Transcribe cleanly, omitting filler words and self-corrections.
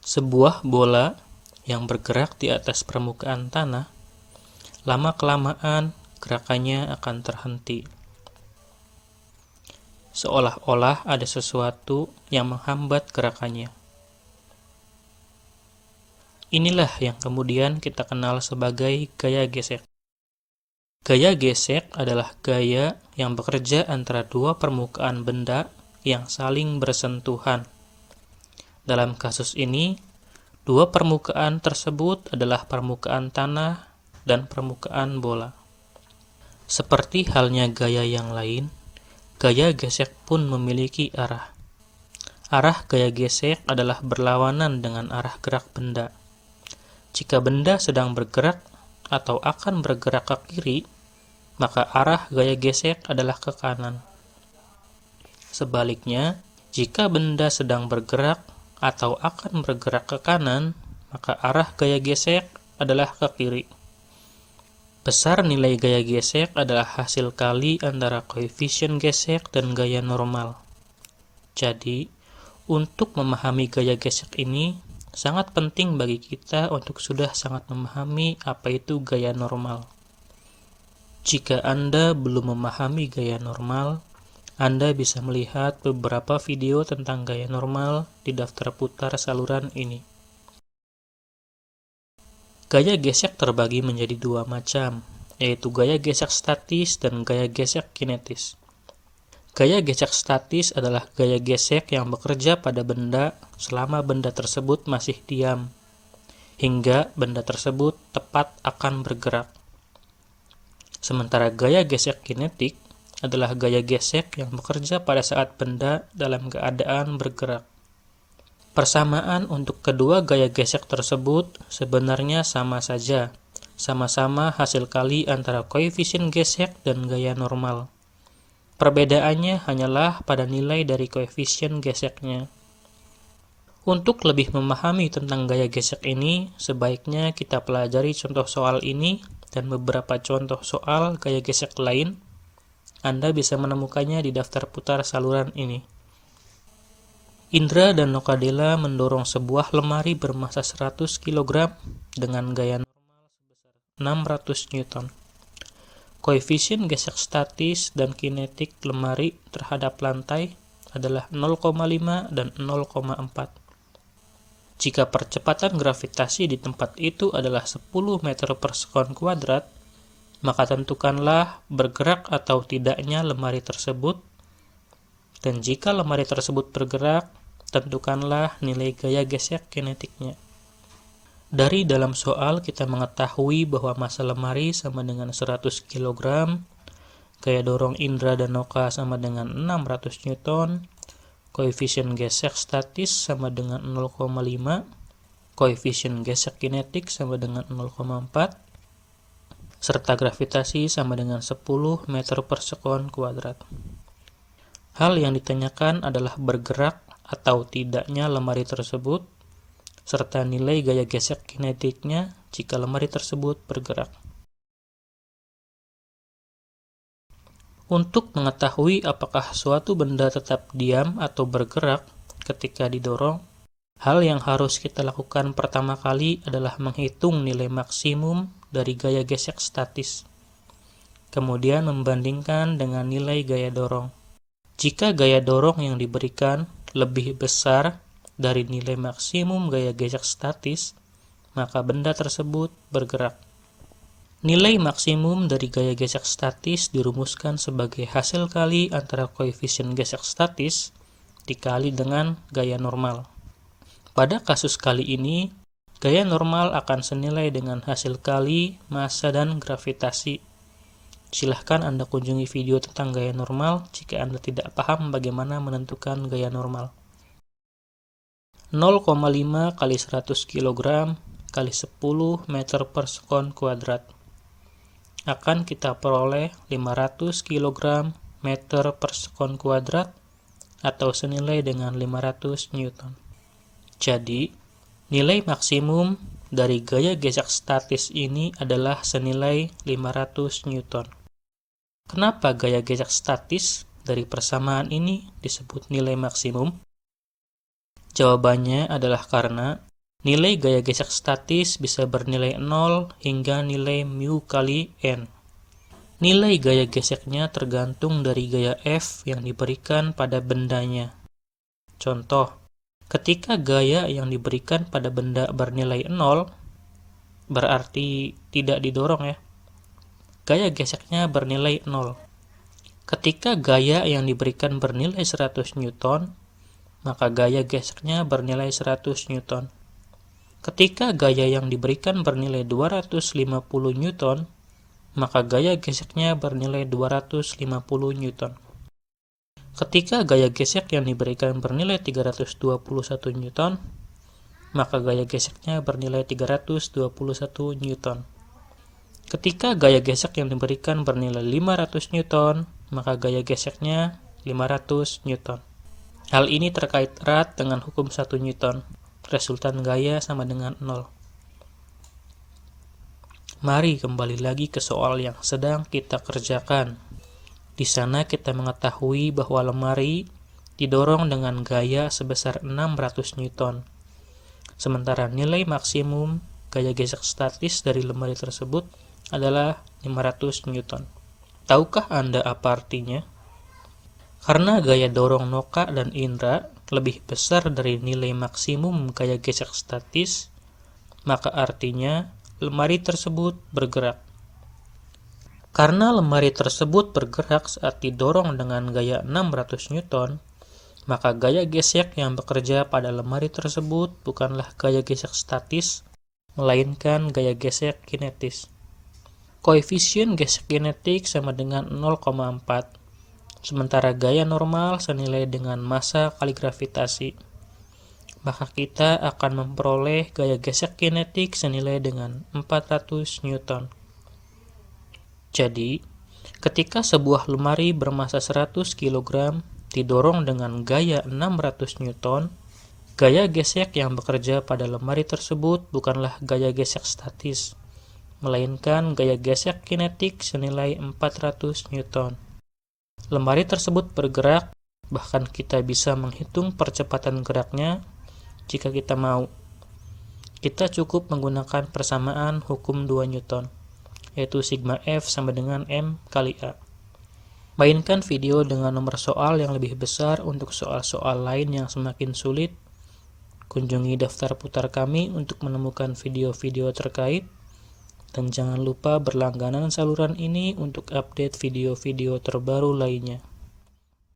Sebuah bola yang bergerak di atas permukaan tanah, lama-kelamaan gerakannya akan terhenti. Seolah-olah ada sesuatu yang menghambat gerakannya. Inilah yang kemudian kita kenal sebagai gaya gesek. Gaya gesek adalah gaya yang bekerja antara dua permukaan benda yang saling bersentuhan. Dalam kasus ini, dua permukaan tersebut adalah permukaan tanah dan permukaan bola. Seperti halnya gaya yang lain, gaya gesek pun memiliki arah. Arah gaya gesek adalah berlawanan dengan arah gerak benda. Jika benda sedang bergerak atau akan bergerak ke kiri, maka arah gaya gesek adalah ke kanan. Sebaliknya, jika benda sedang bergerak atau akan bergerak ke kanan, maka arah gaya gesek adalah ke kiri. Besar nilai gaya gesek adalah hasil kali antara koefisien gesek dan gaya normal. Jadi, untuk memahami gaya gesek ini, sangat penting bagi kita untuk sudah sangat memahami apa itu gaya normal. Jika Anda belum memahami gaya normal, Anda bisa melihat beberapa video tentang gaya normal di daftar putar saluran ini. Gaya gesek terbagi menjadi dua macam, yaitu gaya gesek statis dan gaya gesek kinetis. Gaya gesek statis adalah gaya gesek yang bekerja pada benda selama benda tersebut masih diam, hingga benda tersebut tepat akan bergerak. Sementara gaya gesek kinetik adalah gaya gesek yang bekerja pada saat benda dalam keadaan bergerak. Persamaan untuk kedua gaya gesek tersebut sebenarnya sama saja, sama-sama hasil kali antara koefisien gesek dan gaya normal. Perbedaannya hanyalah pada nilai dari koefisien geseknya. Untuk lebih memahami tentang gaya gesek ini, sebaiknya kita pelajari contoh soal ini dan beberapa contoh soal gaya gesek lain. Anda bisa menemukannya di daftar putar saluran ini. Indra dan Nokadela mendorong sebuah lemari bermasa 100 kg dengan gaya normal sebesar 600 Newton. Koefisien gesek statis dan kinetik lemari terhadap lantai adalah 0,5 dan 0,4. Jika percepatan gravitasi di tempat itu adalah 10 meter per sekon kuadrat, maka tentukanlah bergerak atau tidaknya lemari tersebut, dan jika lemari tersebut bergerak, tentukanlah nilai gaya gesek kinetiknya. Dari dalam soal kita mengetahui bahwa massa lemari sama dengan 100 kg, gaya dorong Indra dan Noka sama dengan 600 Newton, koefisien gesek statis sama dengan 0,5, koefisien gesek kinetik sama dengan 0,4, serta gravitasi sama dengan 10 meter per sekon kuadrat. Hal yang ditanyakan adalah bergerak atau tidaknya lemari tersebut, serta nilai gaya gesek kinetiknya jika lemari tersebut bergerak. Untuk mengetahui apakah suatu benda tetap diam atau bergerak ketika didorong, hal yang harus kita lakukan pertama kali adalah menghitung nilai maksimum dari gaya gesek statis, kemudian membandingkan dengan nilai gaya dorong. Jika gaya dorong yang diberikan lebih besar dari nilai maksimum gaya gesek statis, maka benda tersebut bergerak. Nilai maksimum dari gaya gesek statis dirumuskan sebagai hasil kali antara koefisien gesek statis dikali dengan gaya normal. Pada kasus kali ini, gaya normal akan senilai dengan hasil kali massa dan gravitasi. Silahkan Anda kunjungi video tentang gaya normal jika Anda tidak paham bagaimana menentukan gaya normal. 0,5 kali 100 kg kali 10 meter per sekon kuadrat akan kita peroleh 500 kg meter per sekon kuadrat atau senilai dengan 500 Newton. Jadi, nilai maksimum dari gaya gesek statis ini adalah senilai 500 Newton. Kenapa gaya gesek statis dari persamaan ini disebut nilai maksimum? Jawabannya adalah karena Nilai gaya gesek statis bisa bernilai 0 hingga nilai mu kali N. Nilai gaya geseknya tergantung dari gaya F yang diberikan pada bendanya. Contoh, ketika gaya yang diberikan pada benda bernilai 0, berarti tidak didorong ya. Gaya geseknya bernilai 0. Ketika gaya yang diberikan bernilai 100 Newton, maka gaya geseknya bernilai 100 Newton. Ketika gaya yang diberikan bernilai 250 Newton, maka gaya geseknya bernilai 250 Newton. Ketika gaya gesek yang diberikan bernilai 321 Newton, maka gaya geseknya bernilai 321 Newton. Ketika gaya gesek yang diberikan bernilai 500 Newton, maka gaya geseknya 500 Newton. Hal ini terkait erat dengan hukum 1 Newton. Resultan gaya sama dengan 0. Mari kembali lagi ke soal yang sedang kita kerjakan. Di sana kita mengetahui bahwa lemari didorong dengan gaya sebesar 600 Newton. Sementara nilai maksimum gaya gesek statis dari lemari tersebut adalah 500 Newton. Tahukah Anda apa artinya? Karena gaya dorong Noka dan Indra lebih besar dari nilai maksimum gaya gesek statis, maka artinya lemari tersebut bergerak. Karena lemari tersebut bergerak saat didorong dengan gaya 600 Newton, maka gaya gesek yang bekerja pada lemari tersebut bukanlah gaya gesek statis, melainkan gaya gesek kinetis. Koefisien gesek kinetik sama dengan 0,4. Sementara gaya normal senilai dengan massa kali gravitasi. Maka kita akan memperoleh gaya gesek kinetik senilai dengan 400 Newton. Jadi, ketika sebuah lemari bermassa 100 kg didorong dengan gaya 600 Newton, gaya gesek yang bekerja pada lemari tersebut bukanlah gaya gesek statis, melainkan gaya gesek kinetik senilai 400 Newton. Lemari tersebut bergerak, bahkan kita bisa menghitung percepatan geraknya jika kita mau. Kita cukup menggunakan persamaan hukum 2 Newton, yaitu sigma F sama dengan M kali A. Mainkan video dengan nomor soal yang lebih besar untuk soal-soal lain yang semakin sulit. Kunjungi daftar putar kami untuk menemukan video-video terkait. Dan jangan lupa berlangganan saluran ini untuk update video-video terbaru lainnya.